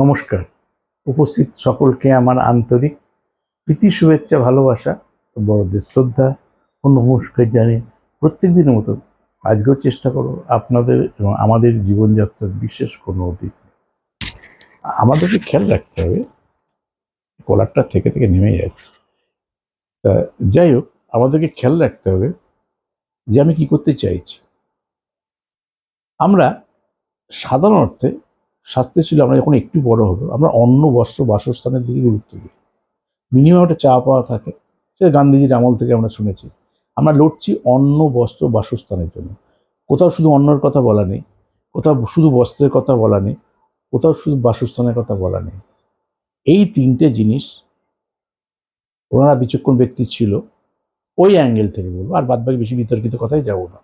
নমস্কার। উপস্থিত সকলকে আমার আন্তরিক প্রীতি, শুভেচ্ছা, ভালোবাসা, বড়দের শ্রদ্ধা ও নমস্কার জানিয়ে প্রত্যেক দিনের মতো আজকেও চেষ্টা করো আপনাদের এবং আমাদের জীবনযাত্রার বিশেষ কোনো অতীত আমাদেরকে খেয়াল রাখতে হবে। কলারটা থেকে থেকে নেমে যাচ্ছে। তা যাই হোক, আমাদেরকে খেয়াল রাখতে হবে যে আমি কি করতে চাইছি। আমরা সাধারণ অর্থে স্বাস্থ্য ছিল আমরা যখন একটু বড় হবো আমরা অন্ন, বস্ত্র, বাসস্থানের দিকে গুরুত্ব দিই। মিনিমাম একটা চা পাওয়া থাকে, সেটা গান্ধীজির আমল থেকে আমরা শুনেছি। আমরা লড়ছি অন্ন, বস্ত্র, বাসস্থানের জন্য। কোথাও শুধু অন্নের কথা বলা নেই, কোথাও শুধু বস্ত্রের কথা বলা নেই, কোথাও শুধু বাসস্থানের কথা বলা নেই। এই তিনটে জিনিস ওনারা বিচক্ষণ ব্যক্তি ছিল, ওই অ্যাঙ্গেল থেকে বলবো, আর বাদবাকি বেশি বিতর্কিত কথাই যাবো না।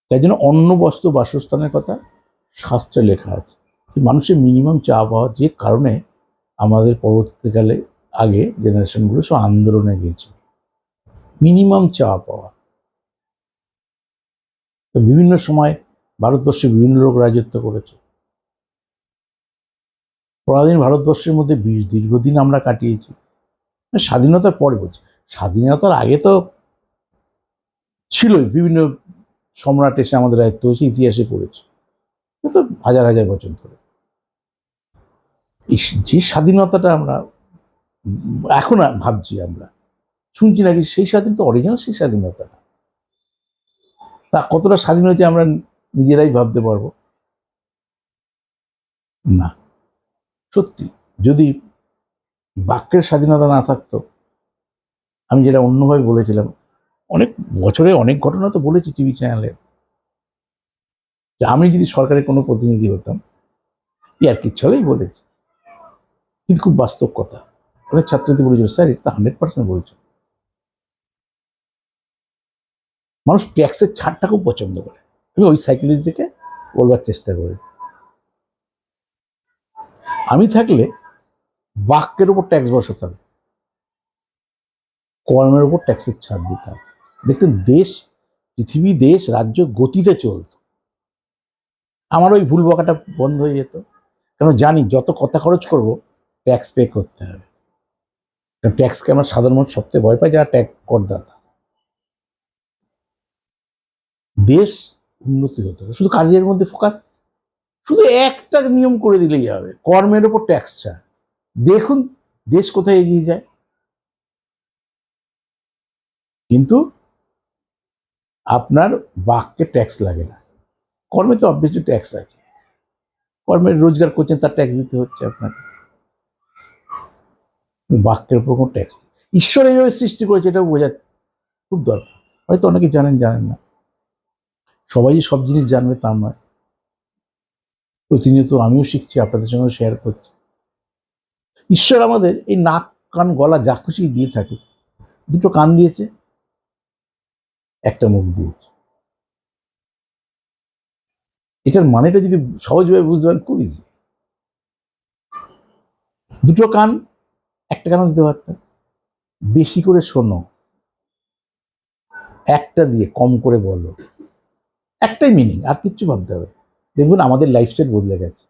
তাই জন্য অন্ন, বস্ত্র, বাসস্থানের কথা শাস্ত্রে লেখা আছে। মানুষের মিনিমাম চা পাওয়া, যে কারণে আমাদের পরবর্তীকালে আগে জেনারেশনগুলো সব আন্দোলনে গিয়েছে। মিনিমাম চা পাওয়া। তো বিভিন্ন সময় ভারতবর্ষে বিভিন্ন লোক রাজত্ব করেছে। পরাধীন ভারতবর্ষের মধ্যে দীর্ঘদিন আমরা কাটিয়েছি। স্বাধীনতার পরে বলছি, স্বাধীনতার আগে তো ছিলই, বিভিন্ন সম্রাট এসে আমাদের রাজত্ব হয়েছে, ইতিহাসে পড়েছে। তো হাজার হাজার বছর ধরে এই যে স্বাধীনতাটা আমরা এখন ভাবছি, আমরা শুনছি নাকি সেই স্বাধীনতা অরিজিনাল সেই স্বাধীনতা না। তা কতটা স্বাধীন হয়েছে আমরা নিজেরাই ভাবতে পারবো না। সত্যি, যদি বাক্যের স্বাধীনতা না থাকতো, আমি যেটা অন্যভাবে বলেছিলাম, অনেক বছরে অনেক ঘটনা তো বলেছি টিভি চ্যানেলে, যে আমি যদি সরকারের কোনো প্রতিনিধি হতাম, আর কি ছলেই বলেছি, কিন্তু খুব বাস্তব কথা। অনেক ছাত্রছাত্রী বলেছিল, স্যার এটা 100% বলছে। মানুষ ট্যাক্সের ছাড়টা খুব পছন্দ করে। আমি ওই সাইকোলজি থেকে বলবার চেষ্টা করি। আমি থাকলে বাক্যের উপর ট্যাক্স বসাতাম, কর্মের উপর ট্যাক্সের ছাড় দিতাম। দেখতেন দেশ, পৃথিবী, দেশ, রাজ্য গতিতে চলত। আমার ওই ভুল বকাটা বন্ধ হয়ে যেত। কারণ জানি যত কথা খরচ করবো ট্যাক্স পে করতে হবে। কারণ ট্যাক্সকে আমরা সাধারণ মানুষ সবথেকে ভয় পাই, যারা ট্যাক্স করদাতা। দেশ উন্নতি হতে হবে, শুধু কাজের মধ্যে ফোকাস। শুধু একটা নিয়ম করে দিলেই হবে, কর্মের ওপর ট্যাক্স ছাড়। দেখুন দেশ কোথায় এগিয়ে যায়। কিন্তু আপনার বাক্যে ট্যাক্স লাগে না, কর্মে তো অবভিয়াসলি ট্যাক্স আছে। কর্মের রোজগার করছেন, তার ট্যাক্স দিতে হচ্ছে আপনাকে। বাক্যের উপর কোনো ট্যাক্স। ঈশ্বর এইভাবে সৃষ্টি করেছে, এটাও বোঝা খুব দরকার। হয়তো অনেকে জানেন, জানেন না। সবাই সব জিনিস জানবে তা নয়। প্রতিনিয়ত আমিও শিখছি, আপনাদের সঙ্গে শেয়ার করছি। ঈশ্বর আমাদের এই নাক, কান, গলা যা খুশি দিয়ে থাকে। দুটো কান দিয়েছে, একটা মুখ দিয়েছে। এটার মানেটা যদি সহজভাবে বুঝতে পারেন, খুব ইজি। দুটো কান, একটা কান দিতে পারতেন। বেশি করে শোনো, একটা দিয়ে কম করে বলো, একটাই মিনিং, আর কিচ্ছু ভাবতে হবে। দেখুন আমাদের লাইফস্টাইল বদলে গেছে।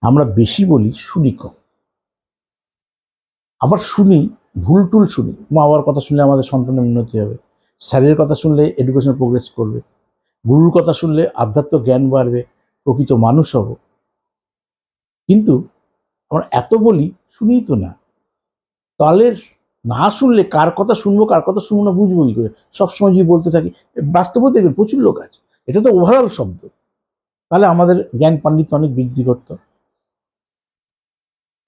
আমরা বেশি বলি, শুনি কম। আবার শুনি, ভুল টুল শুনি। মা বাবার কথা শুনলে আমাদের সন্তানের উন্নতি হবে, স্যারের কথা শুনলে এডুকেশন প্রোগ্রেস করবে, গুরুর কথা শুনলে আধ্যাত্ম জ্ঞান বাড়বে, প্রকৃত মানুষ হব। কিন্তু আমরা এত বলি, শুনিই তো না। তাহলে না শুনলে কার কথা শুনবো, কার কথা শুনবো না, বুঝবো কি করে? সবসময় যদি বলতে থাকি, বাস্তবে দেখবেন প্রচুর লোক আছে, এটা তো ওভারঅল শব্দ। তাহলে আমাদের জ্ঞান পাণ্ডিত্য অনেক বৃদ্ধি করতো।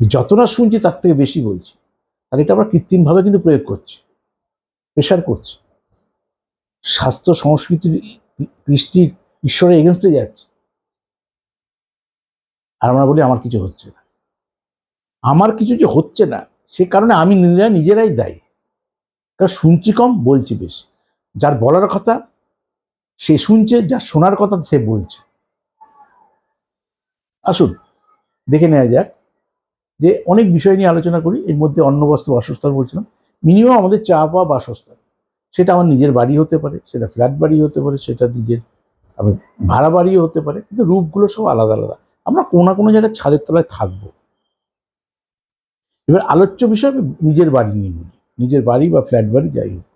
যত না শুনছি তার থেকে বেশি বলছি, আর এটা আমরা কৃত্রিমভাবে কিন্তু প্রয়োগ করছি, প্রেশার করছি। স্বাস্থ্য, সংস্কৃতির, কৃষ্টির, ঈশ্বরের এগেনস্টে যাচ্ছে। আর আমরা বলি আমার কিছু হচ্ছে না। আমার কিছু যে হচ্ছে না, সে কারণে আমি নিজেরাই দায়ী। কারণ শুনছি কম, বলছি বেশি। যার বলার কথা সে শুনছে, যার শোনার কথা সে বলছে। আসুন দেখে নেওয়া যাক, যে অনেক বিষয় নিয়ে আলোচনা করি, এর মধ্যে অন্ন, বস্ত্র, বাসস্থান বলছিলাম। মিনিমাম আমাদের চা পাওয়া, বাসস্থান। সেটা আমার নিজের বাড়ি হতে পারে, সেটা ফ্ল্যাট বাড়ি হতে পারে, সেটা নিজের আমার ভাড়া বাড়িও হতে পারে, কিন্তু রূপগুলো সব আলাদা আলাদা। আমরা কোনো না কোনো জায়গায় ছাদের তলায় থাকবো। এবার আলোচ্য বিষয় আমি নিজের বাড়ি নিয়ে নিই, নিজের বাড়ি বা ফ্ল্যাট বাড়ি যাই হোক।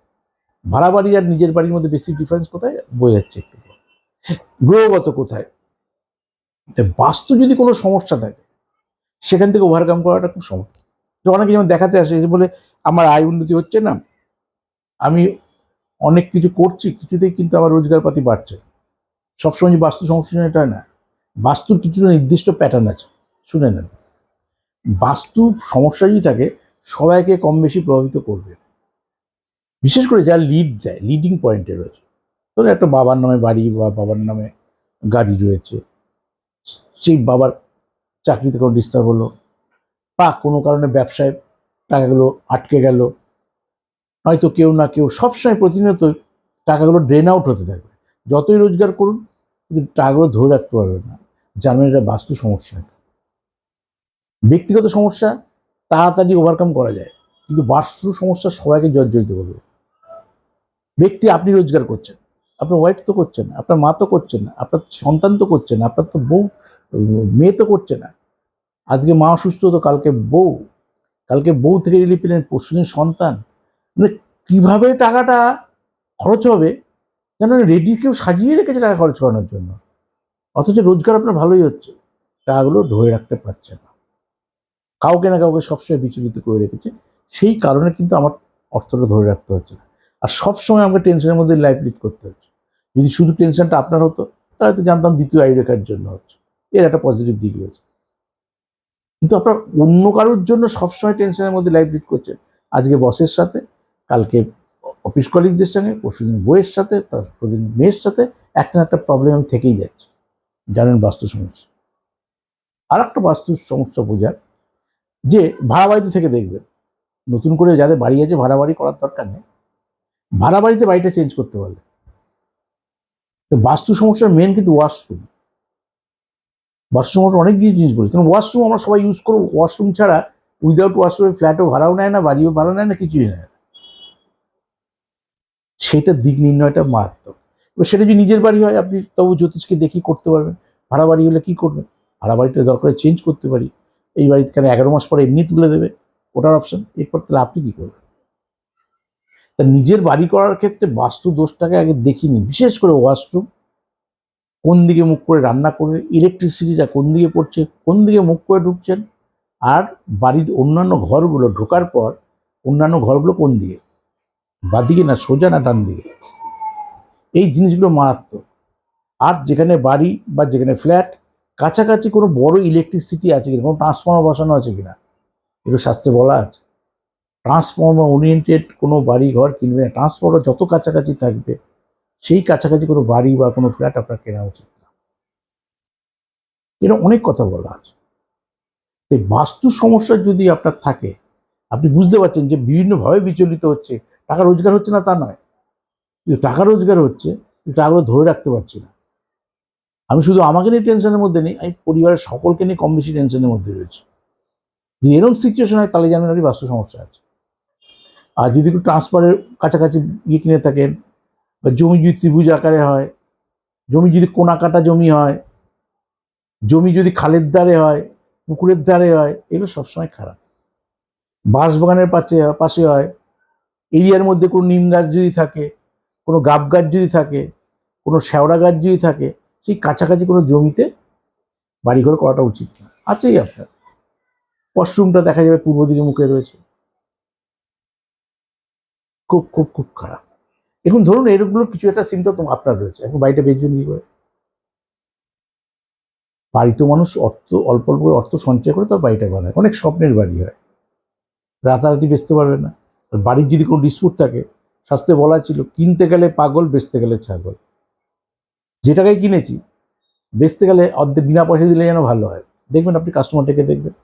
ভাড়া বাড়ি আর নিজের বাড়ির মধ্যে বেশি ডিফারেন্স কোথায় বোঝা যাচ্ছে একটু, গ্রহগত কোথায়। বাস্তু যদি কোনো সমস্যা থাকে সেখান থেকে ওভারকাম করাটা খুব সমস্যা। অনেকে যেমন দেখাতে আসে যে বলে আমার আয় উন্নতি হচ্ছে না, আমি অনেক কিছু করছি, কিছুতেই কিন্তু আমার রোজগারপাতি বাড়ছে। সবসময় যে বাস্তু সমস্যা এটা না, বাস্তুর কিছুটা নির্দিষ্ট প্যাটার্ন আছে, শুনে নেন। বাস্তু সমস্যা যদি থাকে সবাইকে কম বেশি প্রভাবিত করবে, বিশেষ করে যারা লিড দেয়, লিডিং পয়েন্টে রয়েছে। ধরুন একটা বাবার নামে বাড়ি বা বাবার নামে গাড়ি রয়েছে, সেই বাবার চাকরিতে কোনো ডিস্টার্ব হলো বা কোনো কারণে ব্যবসায় টাকাগুলো আটকে গেল, হয়তো কেউ না কেউ সবসময় প্রতিনিয়ত টাকাগুলো ড্রেন আউট হতে থাকবে। যতই রোজগার করুন কিন্তু টাকাগুলো ধরে রাখতে পারবে না, জানবেন এটা বাস্তু সমস্যা। ব্যক্তিগত সমস্যা তাড়াতাড়ি ওভারকাম করা যায়, কিন্তু বাস্তু সমস্যা সবাইকে জর্জরিত করবে। ব্যক্তি আপনি রোজগার করছেন, আপনার ওয়াইফ তো করছেন না, আপনার মা তো করছেন না, আপনার সন্তান তো করছেন না, আপনার তো বউ মেয়ে তো করছে না। আজকে মা অসুস্থ তো কালকে বউ, কালকে বউ থেকে রিলিফ পেলেন পরশুদিন সন্তান। মানে কীভাবে টাকাটা খরচ হবে যেন রেডি কেউ সাজিয়ে রেখেছে টাকা খরচ করানোর জন্য, অথচ রোজগার আপনার ভালোই হচ্ছে, টাকাগুলো ধরে রাখতে পারছে না, কাউকে না কাউকে সবসময় বিচলিত করে রেখেছে। সেই কারণে কিন্তু আমার অর্থটা ধরে রাখতে হচ্ছে না, আর সবসময় আমাকে টেনশনের মধ্যে লাইফ লিড করতে হচ্ছে। যদি শুধু টেনশনটা আপনার হতো তাহলে তো জানতাম দ্বিতীয় আয় রেখার জন্য হচ্ছে, এর একটা পজিটিভ দিক রয়েছে। কিন্তু আপনার অন্য কারোর জন্য সবসময় টেনশনের মধ্যে লাইফ লিড করছেন, আজকে বসের সাথে, কালকে অফিস কলিগদের সঙ্গে, পরশুদিন বইয়ের সাথে, তারপরদিন মেয়ের সাথে একটা না একটা প্রবলেম আমি থেকেই যাচ্ছে, জানেন বাস্তু সমস্যা। আর একটা বাস্তু সমস্যা বোঝার যে ভাড়া বাড়িতে থেকে দেখবেন, নতুন করে যাদের বাড়ি আছে ভাড়া বাড়ি করার দরকার নেই, ভাড়া বাড়িতে বাড়িটা চেঞ্জ করতে পারলে। তো বাস্তু সমস্যার মেন কিন্তু ওয়াশরুম। বাস্তু সমস্যা অনেক জিনিস বলি, কারণ ওয়াশরুম আমরা সবাই ইউজ করবো, ওয়াশরুম ছাড়া উইদাউট ওয়াশরুমে ফ্ল্যাটও ভাড়াও নেয় না, বাড়িও ভাড়া নেয় না, কিছুই নেয় না। সেটার দিক নির্ণয়টা মারাত্মক। এবার সেটা যদি নিজের বাড়ি হয় আপনি তবু জ্যোতিষকে দেখি করতে পারবেন, ভাড়া বাড়ি হলে কী করবেন, ভাড়া বাড়িটা দরকার চেঞ্জ করতে পারি, এই বাড়িতে কেন 11 মাস পরে এমনি তুলে দেবে, ওটার অপশন। এরপর তাহলে আপনি কী করবেন? তা নিজের বাড়ি করার ক্ষেত্রে বাস্তু দোষটাকে আগে দেখে নিন, বিশেষ করে ওয়াশরুম কোন দিকে মুখ করে রান্না করবে, ইলেকট্রিসিটিটা কোন দিকে পড়ছে, কোন দিকে মুখ করে ঢুকছেন, আর বাড়ির অন্যান্য ঘরগুলো ঢোকার পর অন্যান্য ঘরগুলো কোন দিকে, বাঁদিকে না সোজা না ডান দিকে, এই জিনিসগুলো মারাত্মক। আর যেখানে বাড়ি বা যেখানে ফ্ল্যাট কাছাকাছি কোনো বড় ইলেকট্রিসিটি আছে কিনা, কোনো ট্রান্সফর্মার বসানো আছে কিনা, এগুলো শাস্ত্রে বলা আছে। ট্রান্সফর্মার ওরিয়েন্টেড কোনো বাড়ি ঘর কিনবে না, ট্রান্সফর্মার যত কাছাকাছি থাকবে সেই কাছাকাছি কোনো বাড়ি বা কোনো ফ্ল্যাট আপনার কেনা উচিত না। এরকম অনেক কথা বলা আছে। এই বাস্তু সমস্যা যদি আপনার থাকে, আপনি বুঝতে পারছেন যে বিভিন্নভাবে বিচলিত হচ্ছে, টাকা রোজগার হচ্ছে না তা নয়, কিন্তু টাকা রোজগার হচ্ছে কিন্তু টাকাগুলো ধরে রাখতে পারছি না। আমি শুধু আমাকে নিয়ে টেনশনের মধ্যে নেই, আমি পরিবারের সকলকে নিয়ে কম বেশি টেনশনের মধ্যে রয়েছি। যদি এরকম সিচুয়েশন হয় তাহলে জানেন বাস্তু সমস্যা আছে। আর যদি একটু ট্রান্সফারের কাছাকাছি ইয়ে কিনে থাকেন, বা জমি যদি ত্রিভুজ আকারে হয়, জমি যদি কোনাকাটা জমি হয়, জমি যদি খালের ধারে হয়, পুকুরের ধারে হয়, এগুলো সবসময় খারাপ। বাঁশবাগানের পাশে হয়, এরিয়ার মধ্যে কোনো নিম গাছ যদি থাকে, কোনো গাব গাছ যদি থাকে, কোনো শ্যাওড়া গাছ যদি থাকে, সেই কাছাকাছি কোনো জমিতে বাড়িঘর করাটা উচিত না। আছেই আপনার ওয়াশরুমটা দেখা যাবে পূর্ব দিকে মুখে রয়েছে, খুব খুব খুব খারাপ। এখন ধরুন এরগুলো কিছু একটা সিমটম আপনার রয়েছে, এখন বাড়িটা বেচবেন কি করে? বাড়িতে মানুষ অল্প অল্প করে অর্থ সঞ্চয় করে তার বাড়িটা বানায়, অনেক স্বপ্নের বাড়ি হয়, রাতারাতি বেচতে পারবে না। আর বাড়ির যদি কোনো ডিসপুট থাকে, শাস্ত্রে বলা ছিল কিনতে গেলে পাগল, বেচতে গেলে ছাগল। যে টাকায় কিনেছি বেচতে গেলে অর্ধেক বিনা পয়সা দিলে যেন ভালো হয়, দেখবেন আপনি কাস্টমারটাকে দেখবেন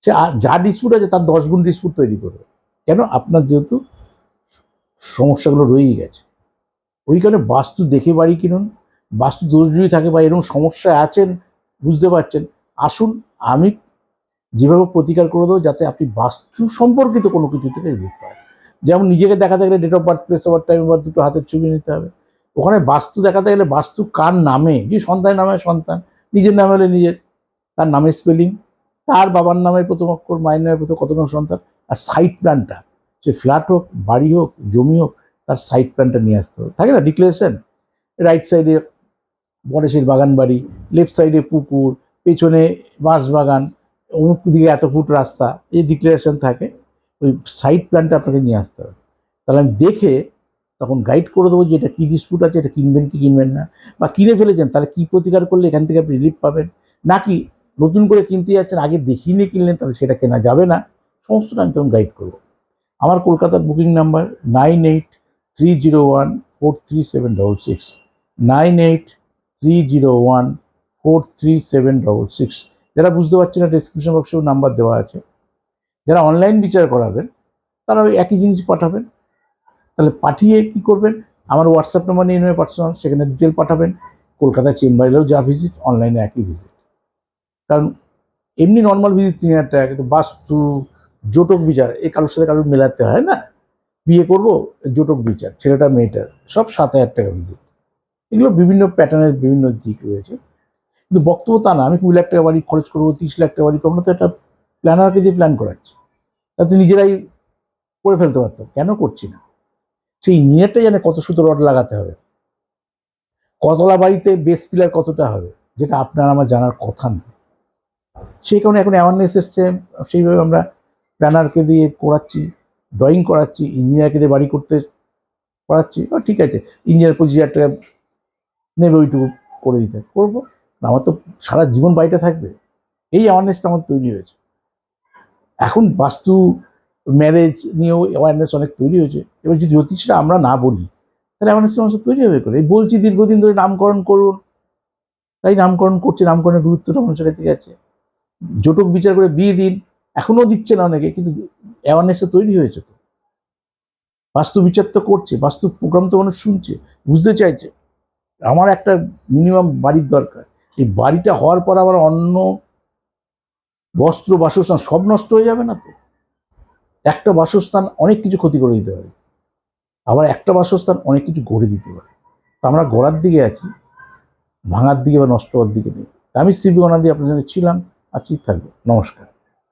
সে যা ডিসপুট আছে তার 10 গুণ ডিসপুট তৈরি করবে। কেন? আপনার যেহেতু সমস্যাগুলো রয়েই গেছে। ওই কারণে বাস্তু দেখে বাড়ি কিনুন। বাস্তু দোষ যদি থাকে বা এরকম সমস্যায় আছেন বুঝতে পারছেন, আসুন আমি যেভাবে প্রতিকার করে দেবো যাতে আপনি বাস্তু সম্পর্কিত কোনো কিছু থেকে রিলিফ পান। যেমন নিজেকে দেখাতে গেলে date of birth, place of birth, time of birth দুটো হাতের ছবি নিতে হবে। ওখানে বাস্তু দেখাতে গেলে বাস্তু কার নামে, যে সন্তানের নামে সন্তান, নিজের নাম হলে নিজের, তার নামের স্পেলিং, তার বাবার নামের প্রথম অক্ষর, মায়ের নামের প্রথম কত নম্বর সন্তান, আর সাইট প্ল্যানটা, সে ফ্ল্যাট হোক, বাড়ি হোক, জমি হোক, তার সাইট প্ল্যানটা নিয়ে আসতে হবে। থাকে না ডিক্লারেশন, রাইট সাইডে গণেশের বাগান বাড়ি, লেফট সাইডে পুকুর, পেছনে বাঁশ বাগান, অমুক দিকে এত ফুট রাস্তা, এই ডিক্লারেশন থাকে। ওই সাইট প্ল্যানটা আপনাকে নিয়ে আসতে হবে। তাহলে আমি দেখে তখন গাইড করে দেবো যে এটা কী ডিসপুট আছে, এটা কিনবেন কি কিনবেন না, বা কিনে ফেলেছেন তাহলে কী প্রতিকার করলে এখান থেকে আপনি রিলিফ পাবেন, নাকি নতুন করে কিনতে যাচ্ছেন আগে দেখিয়ে নিয়ে কিনলেন তাহলে সেটা কেনা যাবে না, সমস্তটা আমি তখন গাইড করবো। আমার কলকাতার বুকিং নাম্বার 9830143766, 9830143766। যারা বুঝতে পারছে না ডেসক্রিপশন বক্সেও নাম্বার দেওয়া আছে। যারা অনলাইন বিচার করাবেন তারা ওই একই জিনিস পাঠাবেন। তাহলে পাঠিয়ে কী করবেন, আমার হোয়াটসঅ্যাপ নাম্বার নিয়ে নেবে পার্সোনাল, সেখানে ডিটেল পাঠাবেন। কলকাতা চেম্বারেও যা ভিজিট, অনলাইনে একই ভিজিট। কারণ এমনি নর্মাল ভিজিট 3000 টাকা, কিন্তু বাস্তু, জটক বিচার এই কারোর সাথে কারোর মেলাতে হয় না। বিয়ে করবো, জটক বিচার, ছেলেটা মেয়েটার, সব 7000 টাকা ভিজিট। এগুলো বিভিন্ন প্যাটার্নের বিভিন্ন দিক রয়েছে, কিন্তু বক্তব্য তা না আমি 20 লাখ টাকা বাড়ি খরচ করবো, 30 লাখ টাকা বাড়ি করবো না, তো একটা প্ল্যানারকে দিয়ে প্ল্যান করাচ্ছি। তাতে নিজেরাই করে ফেলতে পারতাম, কেন করছি না? সেই ইঞ্জিনিয়ারটা জানে কত সুতো রড লাগাতে হবে, কতলা বাড়িতে বেস পিলার কতটা হবে, যেটা আপনার আমার জানার কথা না। সেই কারণে এখন অ্যাওয়ারনেস এসছে, সেইভাবে আমরা প্ল্যানারকে দিয়ে করাচ্ছি, ড্রয়িং করাচ্ছি, ইঞ্জিনিয়ারকে দিয়ে বাড়ি করতে করাচ্ছি। ঠিক আছে, ইঞ্জিনিয়ার 25,000 টাকা নেবে, ওইটুকু করে দিতে করবো, আমার তো সারা জীবন বাড়িটা থাকবে। এই অ্যাওয়ারনেসটা আমার তৈরি হয়েছে। এখন বাস্তু, ম্যারেজ নিয়েও অ্যাওয়ারনেস অনেক তৈরি হয়েছে। এবার যদি জ্যোতিষটা আমরা না বলি তাহলে অ্যাওয়ারনেস মানুষ তৈরি হবে করে। এই বলছি দীর্ঘদিন ধরে নামকরণ করুন, তাই নামকরণ করছে, নামকরণের গুরুত্বটা মানুষের কাছে গেছে। জটক বিচার করে বিয়ে দিন, এখনো দিচ্ছে না অনেকে, কিন্তু অ্যাওয়ারনেসটা তৈরি হয়েছে। তো বাস্তু বিচার তো করছে, বাস্তু প্রোগ্রাম তো মানুষ শুনছে, বুঝতে চাইছে। আমার একটা মিনিমাম বাড়ির দরকার, এই বাড়িটা হওয়ার পর আবার অন্য বস্ত্র, বাসস্থান সব নষ্ট হয়ে যাবে না তো? একটা বাসস্থান অনেক কিছু ক্ষতি করে দিতে পারে, আবার একটা বাসস্থান অনেক কিছু গড়ে দিতে পারে। তো আমরা গড়ার দিকে আছি, ভাঙার দিকে বা নষ্ট হওয়ার দিকে নেই। আমি শ্রী বিবেকানন্দ আপনার সঙ্গে ছিলাম, আছি, থাকবো। নমস্কার।